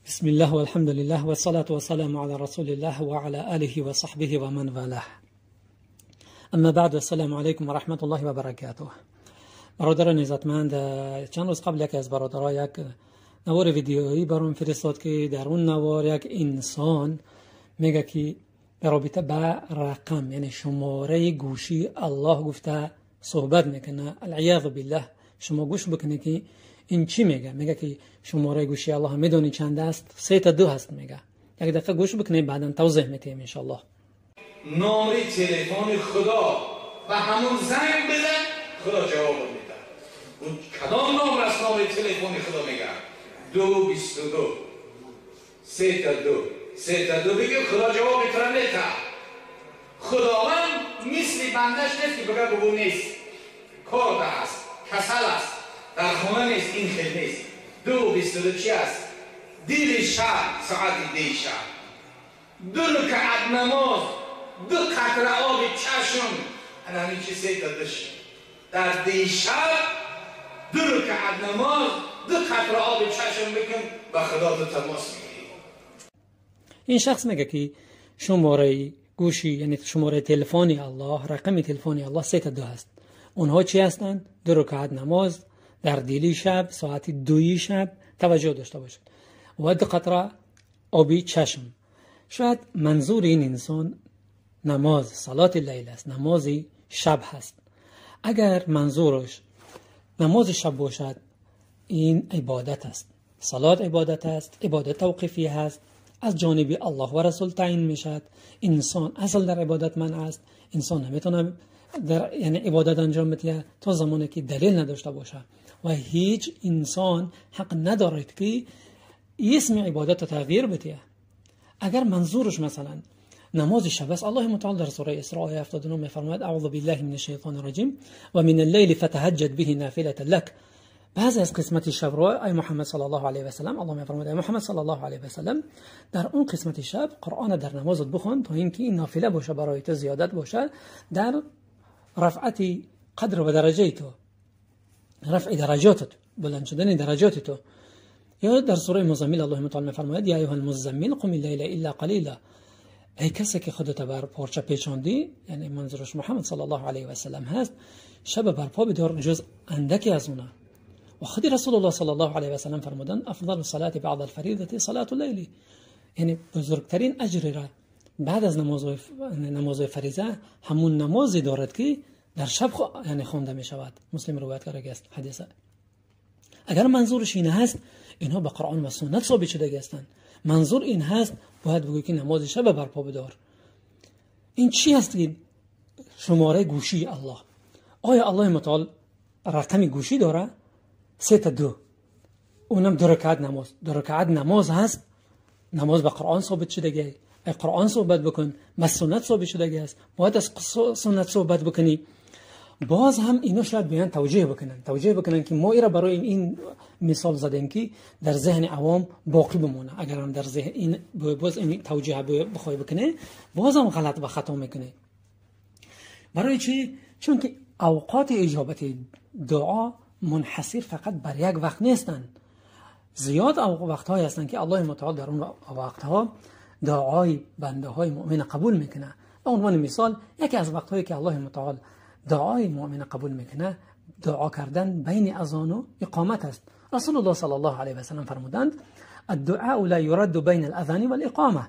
بسم الله والحمد لله والصلاة والسلام على رسول الله وعلى آله وصحبه ومن والاه. اما بعد، السلام علیکم و رحمت الله و برکاته. برادران عزتمند، چند روز قبل یکی از برادرها یک نوار ویدیویی برام فرستاد که در اون نوار یک انسان میگه که در رابطه با رقم، یعنی شماره گوشی الله گفته صحبت میکنه. العیاذ بالله. شما گوش بکنید که این چی میگه. میگه که شماره گوشی الله میدونی چند است؟ 3 تا 2 هست. میگه یک دفعه گوش بکنید، بعدا توضیح میدیم ان شاء الله. نامری تلفن خدا و همون زنگ بزن، خدا جواب میده. اون کدام نام است؟ نامری تلفن خدا میگه 222 3 تا 2 3 تا 2 بگه خدا جواب میتونه نتا. خداوند مثل بندش نیست که بگه بگو نیست، کار هست، کسل است، در خونه نیست، این خیلی نیست. 2:22 چی است؟ دیر شب، ساعت دیر شب، 2 رکعت نماز، 2 قطره آب چشم، همین چی 3 تا 2 در دیر شب 2 رکعت نماز، 2 قطره آب چشم بکن و خدا تو تماس میگیری. این شخص میگه که شماره گوشی، یعنی شماره تلفنی الله، رقم تلفنی الله 3 تا 2 هست. اونها چی هستند؟ 2 رکعت نماز در دیلی شب، ساعت 2 شب. توجه داشته باشید. و 2 قطره آبی چشم. شاید منظور این انسان نماز صلات اللیل است، نماز شب هست. اگر منظورش نماز شب باشد، این عبادت است. صلات عبادت است، عبادت توقیفی هست، از جانب الله و رسول تعیین میشد. انسان اصل در عبادت من است. انسان نمیتونه در یعنی عبادت انجام بده تا زمانی که دلیل نداشته باشه، و هیچ انسان حق ندارد که اسم عبادت تغییر بده. اگر منظورش مثلا نماز شب است، الله متعال در سوره اسراء آیه 79 میفرماید اعوذ بالله من الشیطان الرجیم و من الليل فتهجد به نافله لك. بعضی از قسمت شب رو ای محمد صلی الله علیه و سلم، الله میفرماید ای محمد صلی الله علیه و سلم، در اون قسمت شب قرآن در نمازت بخون تا اینکه این نافله باشه، برای تو زیادت باشه در رفعت قدر و درجه تو، رفع درجاتت، بلند شدن درجات تو. یا در سوره مزمل الله متعال میفرماید یا ایها المزمل قم الليل الا قلیلا. ای کسی که خودت بر پارچه پیچاندی، یعنی منظورش محمد صلی الله علیه و سلم هست، شب برپا بدار جز اندکی از اونه. و خود رسول الله صلی الله علیه و سلم فرمودند افضل الصلاه بعد الفریضه صلاه الليل. یعنی بزرگترین اجر را بعد از نماز فریضه همون نمازی دارد که در شب یعنی خوانده می شود. مسلم روایت کرده است حدیث. اگر منظورش این هست، اینها به قرآن و سنت ثابت شده هستند. منظور این هست، باید بگویی که نماز شب برپا بدار. این چی هست که شماره گوشی الله؟ آیا الله متعال رقم گوشی داره؟ 3 تا 2. اونم 2 رکعت نماز. 2 رکعت نماز هست. نماز به قرآن ثابت شده. ای قرآن صحبت بکن، با سنت ثابت شده است. باید از سنت صحبت بکنی. باز هم اینا شاید بیان توجیه بکنن که ما ایرا برای این مثال زدیم که در ذهن عوام باقی بمونه. اگر هم در ذهن این باز این توجیه بخوای بکنه، باز هم غلط و خطا میکنه. برای چی؟ چون که اوقات اجابت دعا منحصر فقط بر یک وقت نیستن. زیاد وقت‌هایی هستن که الله متعال در اون وقت‌ها دعای بنده های مؤمن قبول میکنه. به عنوان مثال، یکی از وقت‌هایی که الله متعال دعای مؤمن قبول میکنه، دعا کردن بین اذان و اقامت است. رسول الله صلی الله علیه و سلم فرمودند الدعاء لا يرد بین الاذان والاقامه.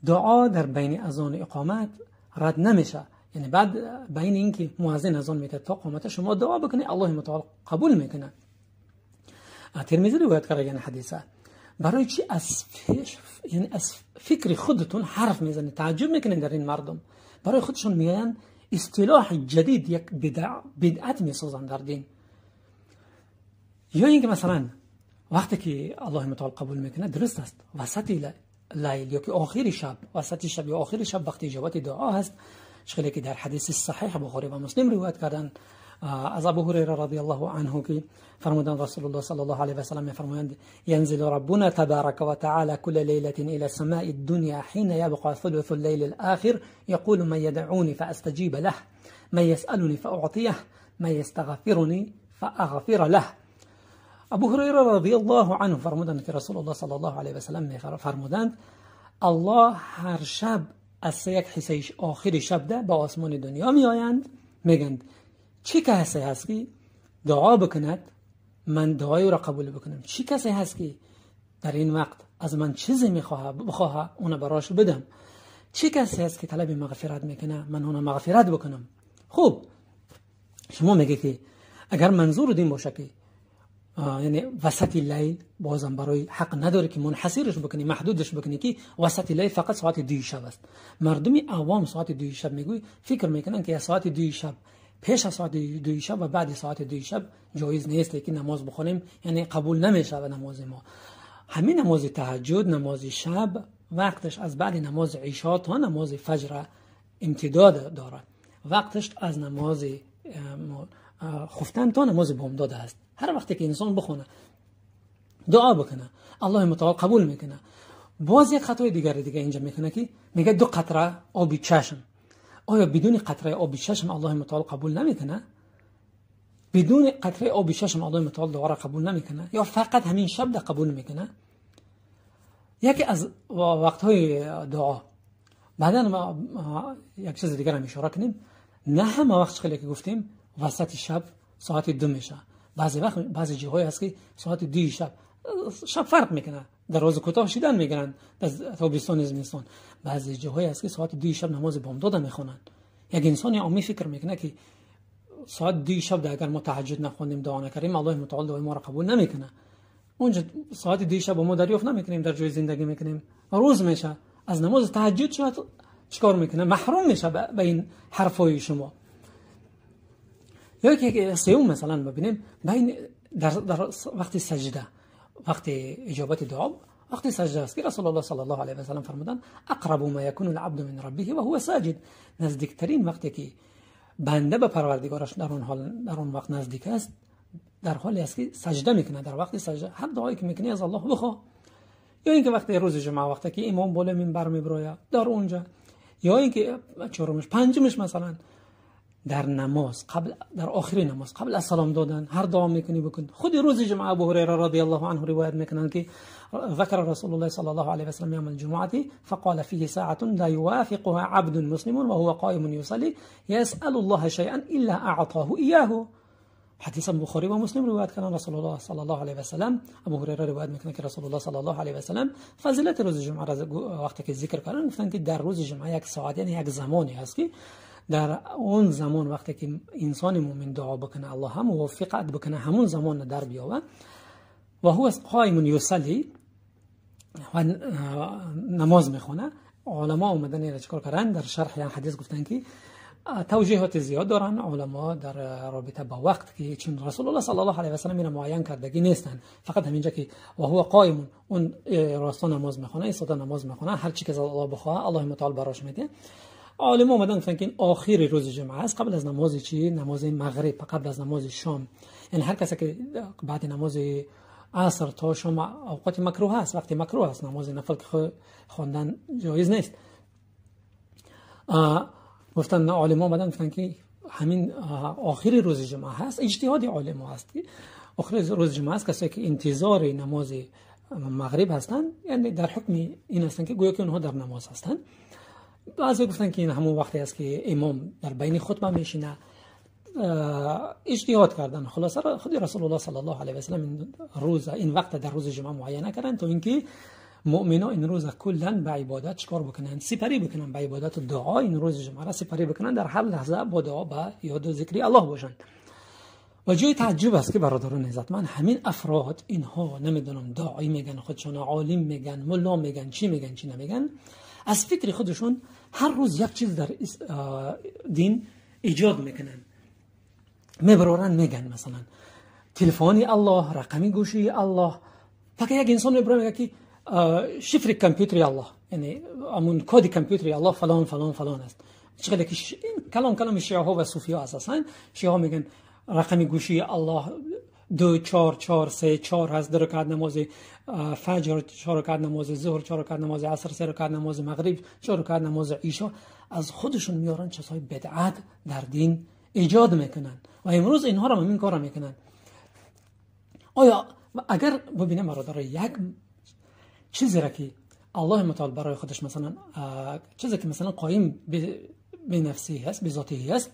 دعا در بین اذان و اقامت رد نمیشه. یعنی بعد بین اینکه مؤذن اذان میکنه تا اقامت شما دعا بکنید، الله متعال قبول میکنه. ترمذی روایت کرده این حدیثه. برای چی از فکر خودتون حرف میزنید؟ تعجب میکنید در این مردم. برای خودشون میگن اصطلاح جدید، یک بدعت میسازن در دین. یا اینکه مثلا وقتی که الله متعال قبول میکنه درست است وسط لیل یا که آخر شب، وسط شب یا آخر شب وقتی اجابت دعا هست، شکلی که در حدیث صحیح بخاری و مسلم روایت کردن از ابو هریره رضی الله عنه که فرمودند رسول الله صلی الله علیه و سلم فرمایند ينزل ربنا تبارك وتعالى كل ليلة إلى السماء الدنيا حين يبقى ثلث الليل الآخر يقول من يدعوني فأستجيب له من يسألني فأعطيه من يستغفرني فأغفر له. ابو هریره رضی الله عنه فرمودند که رسول الله صلی الله علیه و سلم فرمودند الله هر شب از 3 حصه آخر شب ده به آسمان دنیا می آیند، میگند چی کسی هست که دعا بکند من دعای را قبول بکنم، چی کسی هست که در این وقت از من چیزی بخواه اون براش بدم، چی کسی هست که طلب مغفرت میکنه من اون مغفرت بکنم. خب شما میگه که اگر منظور دین باشه که یعنی وسط لیل، بازم برای حق نداره که منحصرش بکنی، محدودش بکنی که وسط لیل فقط ساعت 2 شب است. مردمی عوام ساعت 2 شب میگوی فکر میکنن که ساعت 2 شب پیش از ساعت 2 شب و بعد ساعت 2 شب جایز نیست که نماز بخونیم، یعنی قبول نمیشه نماز ما. همین نماز تهجد، نماز شب وقتش از بعد نماز عشا تا نماز فجر امتداد داره. وقتش از نماز خفتن تا نماز بامداد است. هر وقتی که انسان بخونه دعا بکنه الله متعال قبول میکنه. باز یک خطای دیگه اینجا میکنه که میگه 2 قطره آب چشم. آیا بدون قطره آب چشم الله متعال قبول نمیکنه؟ بدون قطره آب چشم الله متعال دعا را قبول نمیکنه یا فقط همین شب ده قبول میکنه؟ یکی از وقتهای دعا بعدن ما یک چیز دیگر هم اشاره کنیم، نه همه وقت خیلی که گفتیم وسط شب ساعت 2 میشه. بعضی وقت بعضی جاهای هست که ساعت 2 شب فرق میکنه، در روز کوتاه شدن میگن در تابستان زمستان. بعضی جاهای هست که ساعت 2 شب نماز بامداد میخونن. یک انسان عامی فکر میکنه که ساعت 2 شب اگر ما تهجد نخوندیم دعا نکردیم الله متعال دعای ما را قبول نمیکنه. اونجا ساعت 2 شب ما دریافت نمیکنیم، در جای زندگی میکنیم، روز میشه از نماز تهجد شد چیکار میکنه؟ محروم میشه به این حرفای شما. یا که سوم مثلا ببینیم بین در وقت سجده، وقت اجابت دعا، وقت سجده است که رسول الله صلی الله علیه و سلم فرمودند اقرب ما یکون العبد من ربه و هو ساجد. نزدیکترین وقتی که بنده به پروردگارش در اون وقت نزدیک است در حالی است که سجده میکنه. در وقت سجده هر دعایی که میکنی از الله بخواه. یا اینکه وقتی روز جمعه وقتی که امام بالا منبر میبره در اونجا، یا اینکه چهارمش پنجمش مثلا در نماز قبل، در آخر نماز قبل از سلام دادن هر دعا میکنی بکن. خود روز جمعه ابو هریره رضی الله عنه روایت میکنن که ذکر رسول الله صلی الله علیه و سلم یوم الجمعه فقال فيه ساعه لا يوافقها عبد مسلم وهو قائم يصلي يسأل الله شيئا الا اعطاه اياه. حدیث بخاری و مسلم روایت کردن رسول الله صلی الله علیه و سلم. ابو هریره روایت میکنه که رسول الله صلی الله علیه و سلم فضیلت روز جمعه را وقتی که ذکر کردن گفتن که در روز جمعه یک ساعت یعنی یک زمانی هست که در اون زمان وقتی که انسان مومن دعا بکنه الله هم موفقت بکنه همون زمان در بیاوه و هو قائم یصلی و نماز میخونه. علما اومدن اینو چیکار کردن؟ در شرح این حدیث گفتن که توجیهات زیاد دارن علما در رابطه با وقت که چون رسول الله صلی الله علیه و سلم اینو معین کردگی نیستن، فقط همینجا که و هو قائم اون راستا نماز میخونه، ایستاده نماز میخونه، هر چی که الله بخواه الله متعال براش میده. عالم اومدن گفتن که آخر روز جمعه است قبل از نماز چی؟ نماز مغرب، قبل از نماز شام. یعنی هر کسی که بعد نماز عصر تا شام اوقات مکروه است، وقتی مکروه است، نماز نفل خواندن جایز نیست. گفتن عالم اومدن گفتن که همین آخر روز جمعه هست. اجتهاد علم هست که آخر روز جمعه است کسی که انتظار نماز مغرب هستن، یعنی در حکم این هستن که گویا که اونها در نماز هستن. بعضی گفتن که این همون وقتی است که امام در بین خطبه میشینه. اجتهاد کردن. خلاصه خود رسول الله صلی الله علیه و سلم این وقت در روز جمعه معین کردن تا اینکه مؤمنان این روز کلا به عبادت چکار بکنن؟ سپری بکنن به عبادت و دعا. این روز جمعه را سپری بکنن، در هر لحظه با دعا با یاد و ذکر الله باشند. و جای تعجب است که برادران عزتمند همین افراد اینها نمیدونم داعی میگن، خودشون عالم میگن، ملا میگن، چی میگن چی نمیگن، از فکر خودشون هر روز یک چیز در دین ایجاد میکنن، میبرارن میگن مثلا تلفنی الله، رقمی گوشی الله. فقط یک انسان میبره میگه که شفر کامپیوتری الله، یعنی همون کد کامپیوتری الله فلان فلان فلان است. چقدر که این کلام شیعه ها و صوفی ها اساسا شیعه ها میگن رقمی گوشی الله 2 4 4 3 4 هست، 2 رکعت نماز فجر، 4 رکعت نماز ظهر، 4 رکعت نماز عصر، 3 رکعت نماز مغرب، 4 رکعت نماز عشا. از خودشون میارن چیزهای بدعت در دین ایجاد میکنن و امروز اینها رو همین کارا میکنن. آیا و اگر ببینیم برادر، یک چیزی را که الله متعال برای خودش مثلا چیزی که مثلا قایم به نفسی هست، به ذاتی هست،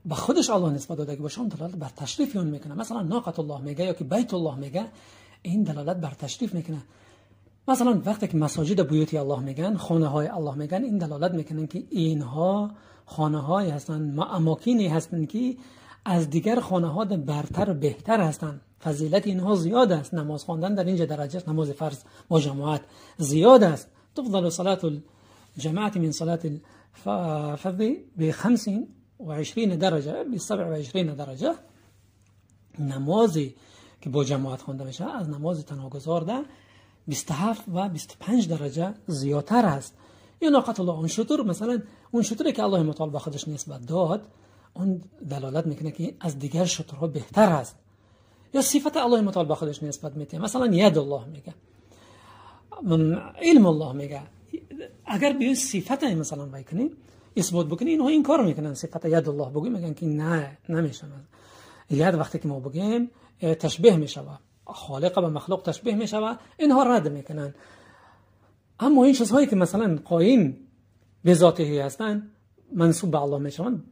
به خودش الله نسبت داده باشه، اون دلالت بر تشریف اون میکنه. مثلا ناقۃ الله میگه یا که بیت الله میگه، این دلالت بر تشریف میکنه. مثلا وقتی که مساجد بیوت الله میگن، خانه های الله میگن، این دلالت میکنن که اینها خانه های هستن، اماکنی هستن که از دیگر خانه ها برتر و بهتر هستن. فضیلت اینها زیاد است. نماز خواندن در اینجا درجه نماز فرض با جماعت زیاد است. تفضل صلاة الجماعة من صلاة الفرد ب 25 درجه، ب 27 درجه. نمازی که با جماعت خوانده میشه از نماز تنها گذارده 27 و 25 درجه زیادتر است. یا ناقۃ الله، اون شطور، مثلا اون شطوری که الله متعال به خودش نسبت داد، اون دلالت میکنه که از دیگر شطورها بهتر است. یا صفت الله متعال به خودش نسبت میده، مثلا ید الله میگه، علم الله میگه. اگر به صفت مثلا بکنی اثبات بکنی، اینها این کار میکنن. صفت ید الله بگیم میگن که نه، نمیشه. ید وقتی که ما بگیم تشبیه میشه، خالق به مخلوق تشبیه میشه، اینها رد میکنن. اما این چیزهایی که مثلا قایم به ذاتی هستن منسوب به الله میشن،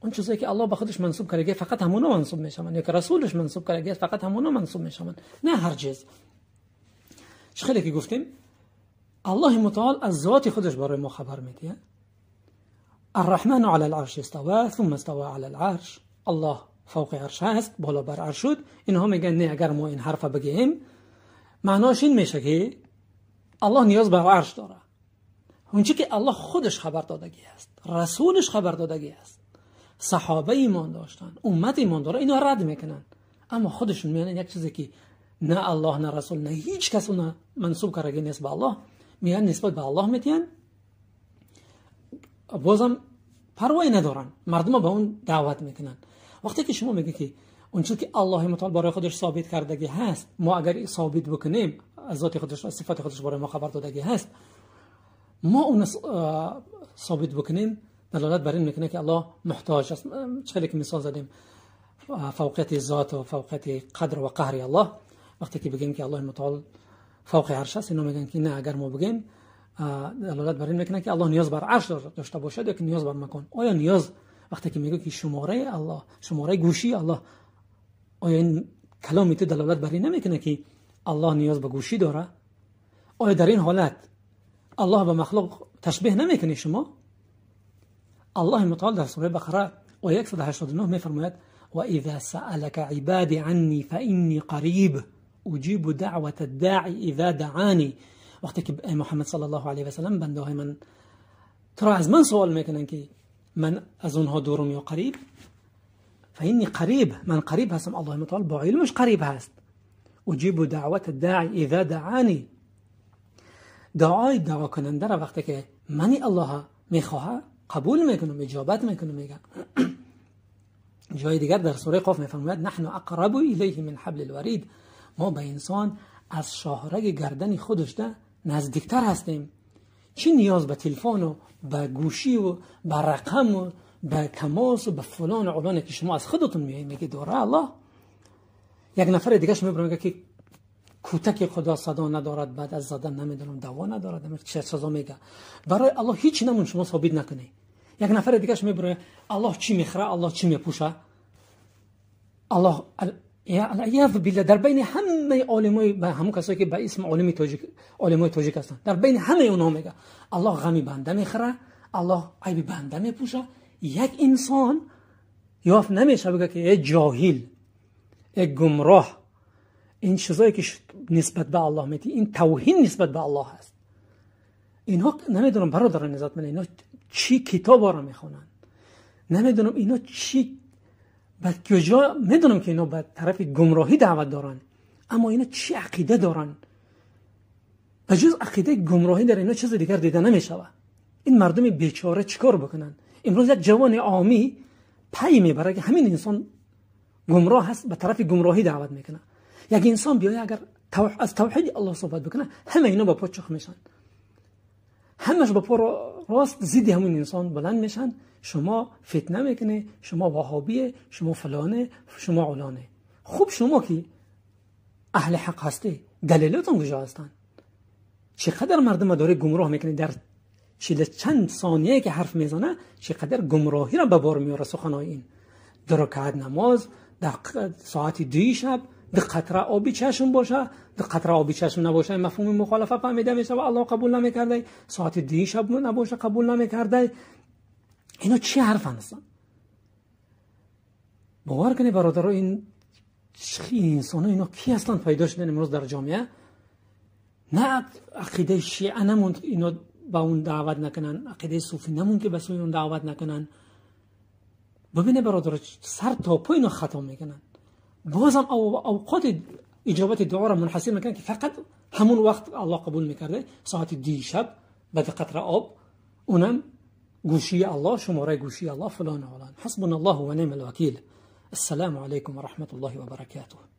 اون چیزایی که الله به خودش منسوب کرده فقط همونا منسوب میشن، یا که رسولش منسوب کرده فقط همونا منسوب میشن، نه هر چیز. خیلی که گفتیم الله متعال از ذات خودش برای ما خبر میده. الرحمن علی العرش استوى ثم استوى علی العرش. الله فوق عرش هست، بالا بر عرش شد. اینها میگن نه، اگر ما این حرف بگیم معناش این میشه که الله نیاز به عرش داره. اونچه که الله خودش خبر دادگی است، رسولش خبر دادگی است، صحابه ایمان داشتن، امت ایمان داره، اینا رد میکنن. اما خودشون میگن یک چیزی که نه الله نه رسول نه هیچ کس اون منسوب کرده نیست به الله، میگن نسبت به الله میتین، بازم پروایی ندارن، مردم به اون دعوت میکنن. وقتی که شما میگی که اون چیزی که الله متعال برای خودش ثابت کردگی هست، ما اگر ثابت بکنیم از ذات خودش، صفات خودش برای ما خبر دادگی هست، ما اون ثابت بکنیم، دلالت بر این میکنه که الله محتاج است. چه که مثال زدیم فوقیت ذات و فوقیت قدر و قهر الله. وقتی که بگیم که الله متعال فوق عرش است، اینا میگن که نه، اگر ما بگیم دلالت بر این میکنه که الله نیاز بر عرش داشته باشد یا که نیاز بر مکان. آیا نیاز وقتی که میگه که شماره الله، شماره گوشی الله، آیا این کلامی تو دلالت بر این نمیکنه که الله نیاز به گوشی داره؟ آیا در این حالت الله به مخلوق تشبیه نمیکنه شما؟ الله متعال در سوره بقره آیه 189 میفرماید و اذا سألك عبادي عني فإني قریب اجیب دعوة الداعی اذا دعانی. وقتی که محمد صلی الله علیه و سلم بنده های من تو را از من سوال میکنن که من از اونها دورم یا قریب، فإني قریب، من قریب هستم. الله متعال با علمش قریب هست. اجیب دعوة الداعی اذا دعانی، دعای دعا کننده را وقتی که منی الله میخواه قبول میکنم، اجابت میکنم. میگه جای دیگر در سوره قاف میفرماید نحن اقرب الیه من حبل الورید، ما به انسان از شاهرگ گردن خودش ده نزدیکتر هستیم. چی نیاز به تلفن و به گوشی و به رقم و به تماس و به فلان و علانه که شما از خودتون میگه داره الله؟ یک نفر دیگهش میبره میگه که کوتک خدا صدا ندارد، بعد از زدن نمیدونم دوا ندارد، چه سزا میگه. برای الله هیچ نمون شما ثابت نکنی. یک نفر دیگهش میبره الله چی میخره، الله چی میپوشه، الله یا بالله در بین همه عالمای، به همون کسایی که به اسم عالمای تاجیک هستن، در بین همه اونها میگه الله غمی بنده میخره، الله عیب بنده میپوشه. یک انسان یافت نمیشه بگه که جاهل، گمراه، این چیزایی که نسبت به الله میتی، این توهین نسبت به الله هست. اینها نمیدونم برادران عزت من، اینا چی کتابا رو میخونن، نمیدونم اینا چی به کجا، میدونم که اینا به طرف گمراهی دعوت دارن، اما اینا چی عقیده دارن؟ به جز عقیده گمراهی در اینا چیز دیگر دیده نمیشوه. این مردم بیچاره چیکار بکنن؟ امروز یک جوان عامی پی میبره که همین انسان گمراه هست، به طرف گمراهی دعوت میکنه. یک انسان بیای اگر از توحید الله صحبت بکنه، همه اینا با پا چخ میشن، همش با پا راست ضد همون انسان بلند میشن. شما فتنه میکنه، شما وهابیه، شما فلانه، شما علانه. خوب شما که اهل حق هستی دلیلتون کجا هستن؟ چقدر مردم داره گمراه میکنه، در چند ثانیه که حرف میزنه چقدر گمراهی را به بار میاره سخنای این. 2 رکعت نماز در ساعت 2 شب 2 قطره آبی چشم باشه، 2 قطره آبی چشم نباشه مفهوم مخالفه فهمیده میشه و الله قبول نمیکرده. ساعت 2 شب نباشه قبول نمیکرده. اینا چی حرف هستن؟ باور کنید برادر، این انسان اینا کی هستن پیدا شدن امروز در جامعه؟ نه عقیده شیعه نموند اینا با اون دعوت نکنن، عقیده صوفی نموند که به سوی اون دعوت نکنن. ببینه برادر سر تا پا اینا خطا میکنن. بازم اوقات اجابت دعا را منحصر میکنن که فقط همون وقت الله قبول میکرده، ساعت 2 شب بعد قطره آب، اونم گوشی الله، شماره گوشی الله فلان و فلان. حسبنا الله و نعم الوکیل. السلام علیکم و رحمت الله و برکاته.